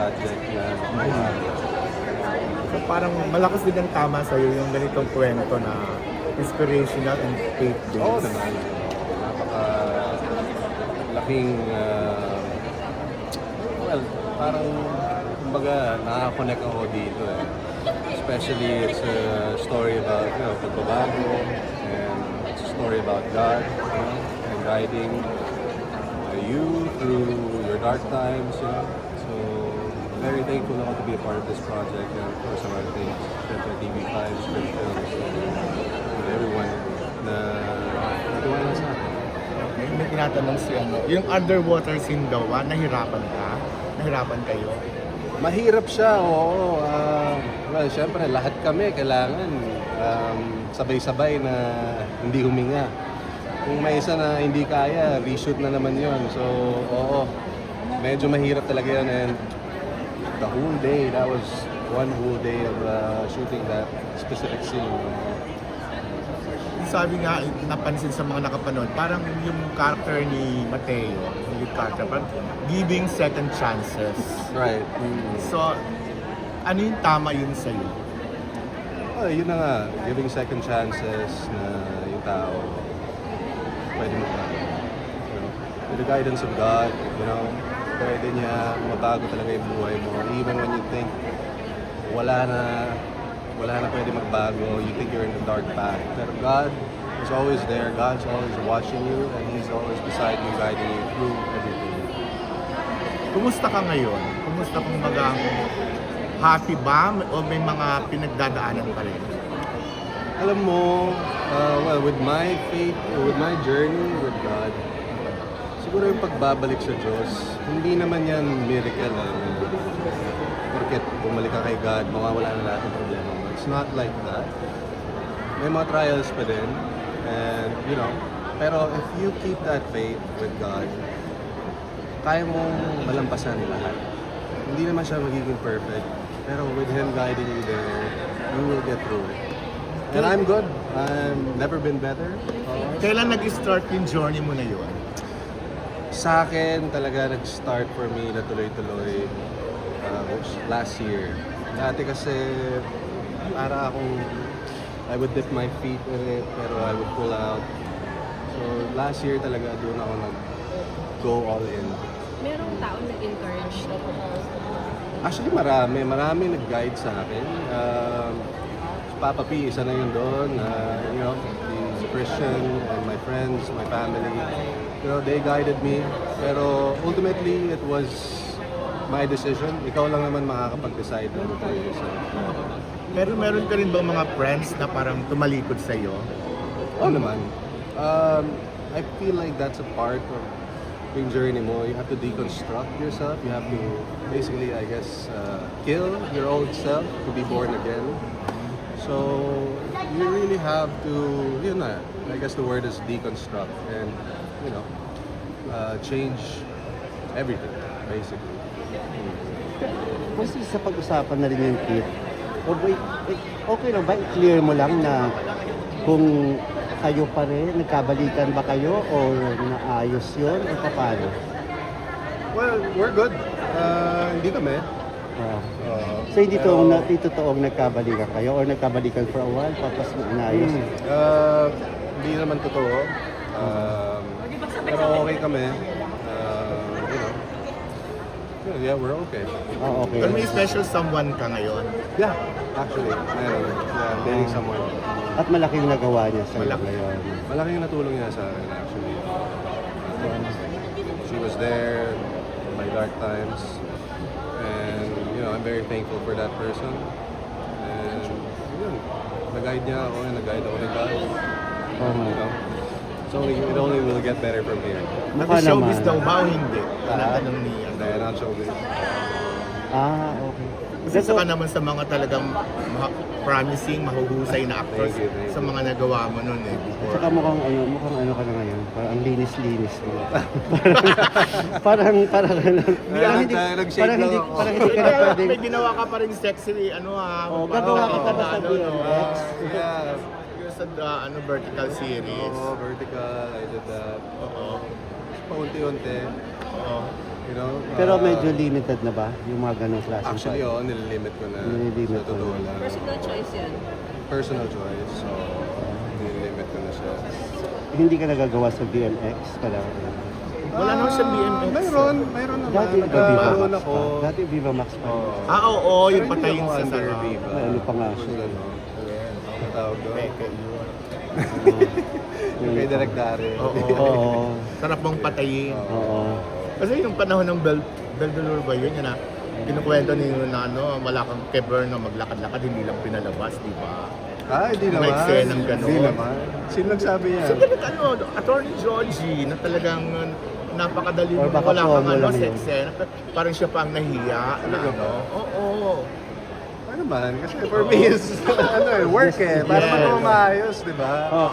project na So parang malakas din ang tama sa'yo yung ganitong kwento na inspirational and faith-based. oo naman. Napaka laking, well, parang kumbaga nakaka-connect ako dito eh. Especially it's a story about, pagbabago, and it's a story about God, and guiding you through your dark times, So, very thankful ako to be a part of this project and for some other things, Siyempre TV5, Script Films, and everyone na natiwala sa akin. May tinatanong si yung underwater scene daw, nahirapan ka? Nahirapan kayo? Mahirap siya, oo. Well, syempre, lahat kami kailangan sabay-sabay na hindi huminga. Kung may isa na hindi kaya, reshoot na naman yon. So, oo, medyo mahirap talaga yun. And the whole day, that was one whole day of shooting that specific scene. Sabi nga, napansin sa mga nakapanood, parang yung character ni Mateo, yung lead character, parang giving second chances. Right. So, ano yung tama yun sa'yo? Oh, yun na nga, giving second chances na yung tao pwede magbago. With the guidance of God, pwede niya mabago talaga yung buhay mo. Even when you think wala na pwede magbago, you think you're in the dark path. Pero God is always there, God's always watching you, and He's always beside you, guiding you through everything. Kumusta ka ngayon? Kumusta kung magang happy ba o may mga pinagdadaanan pa rin? Alam mo, well, with my faith, with my journey with God, siguro yung pagbabalik sa Diyos, hindi naman yan miracle. Porket bumalik ka kay God, mawawala na lahat ng problema mo. It's not like that. May mga trials pa din. And, pero if you keep that faith with God, kaya mong malampasan lahat. Hindi naman siya magiging perfect. Pero with Him guiding you there, you will get through it. And I'm good. I've never been better. Kailan nag-start yung journey mo na yun? Sa akin, talaga nag-start for me na tuloy-tuloy last year. Dati kasi para akong I would dip my feet in it pero I would pull out. So last year talaga doon ako nag-go all in. Merong tao nag-encourage na Actually marami nag-guide sa akin. Papa P, isa na yun doon. He's a Christian and my friends, my family, they guided me. Pero ultimately, it was my decision. Ikaw lang naman makakapag-decide ano tayo. So, Pero meron ka rin bang mga friends na parang tumalikod sa'yo? oo naman. I feel like that's a part of yung journey mo. You have to deconstruct yourself. You have to basically, I guess, kill your old self to be born again. So, you really have to, I guess the word is deconstruct and, change everything, basically. Kasi sa pag-usapan na rin yung kit, okay lang ba? I-clear mo lang na kung kayo pa rin, nagkabalikan ba kayo o naayos yun o paano? Well, we're good. Hindi kami. So hindi totoong nagkabalikan kayo or nagkabalikan for a while tapos naayos? Hindi naman totoo. Pero okay kami. Yeah, we're okay. Okay. Pero may special someone ka ngayon? Yeah, actually, meron. Yeah, dating someone. At malaking nagawa niya sa iyo Malaki. ngayon. Malaking natulong niya sa akin, actually. She was there in my dark times. And, I'm very thankful for that person. And, nag-guide niya ako and nag-guide ako ni God. It only will get better from here. Mukha Nag-showbiz naman. daw ba o hindi? Tinatanong ni Hindi, not showbiz. Okay. Isa ka naman sa mga talagang promising, mahuhusay na actors Thank you. sa mga nagawa mo nun before. Saka mukhang ano ka na ngayon, parang ang linis-linis mo. parang hindi Nag-shake parang hindi lang ako. parang hindi ka na Pero pwedeng may ginawa ka pa rin sexy, gagawa ka pa ba sa BMX? Yeah. Yung sa vertical series. Vertical, I did that. Oo. paunti-unti. Oo. You know? Pero medyo limited na ba yung mga ganong klaseng Actually, fight? nililimit ko na. Nililimit Sa totoo mo na. lang. Personal choice yan. Personal choice. So, nililimit ko na siya. Hindi ka nagagawa sa BMX pala. Wala naman sa BMX. Mayroon naman. Dati Viva Max Nagkaroon pa. ako. Dati Viva Max pa. Oo. Oo, Pero yung hindi patayin ako sa under sarap. Viva. May ano pa nga Tapos siya. ano, ang tawag doon? Peke yun. Yung kay Direk Dari. Oo. Oo. Sarap mong patayin. Oo. Kasi yung panahon ng Beldolor ba yun, yun na kinukwento niyo na ano, wala kang keber na maglakad-lakad, hindi lang pinalabas, di ba? Hindi May naman. eksenang ganun. Hindi naman. Sino nagsabi niya? So, ganun ano, Attorney Georgie, na talagang napakadali Or mo, baka wala kang promo ano, lang yun. eksena. Parang siya pa ang nahiya. Talaga ba? Oo. Ano naman? Kasi for me is, work eh. Para Yes. maging maayos, di ba? Oh,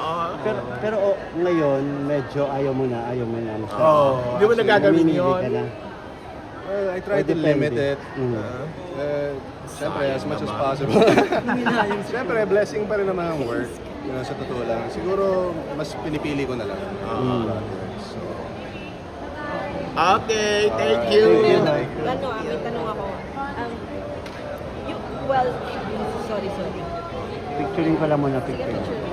pero ngayon, medyo ayaw mo na. Oo. Hindi mo na gagawin Namimili yun. ka na. Well, I try Or to depende. limit it. Mm. Siyempre, as much as naman. possible. Siyempre, blessing pa rin naman ang work. Sa totoo lang. Siguro, mas pinipili ko na lang. So, Okay, thank you. Thank you. Ano, may tanong ako. Well, sorry. Picturing ko lang muna, Sige, picture. picture.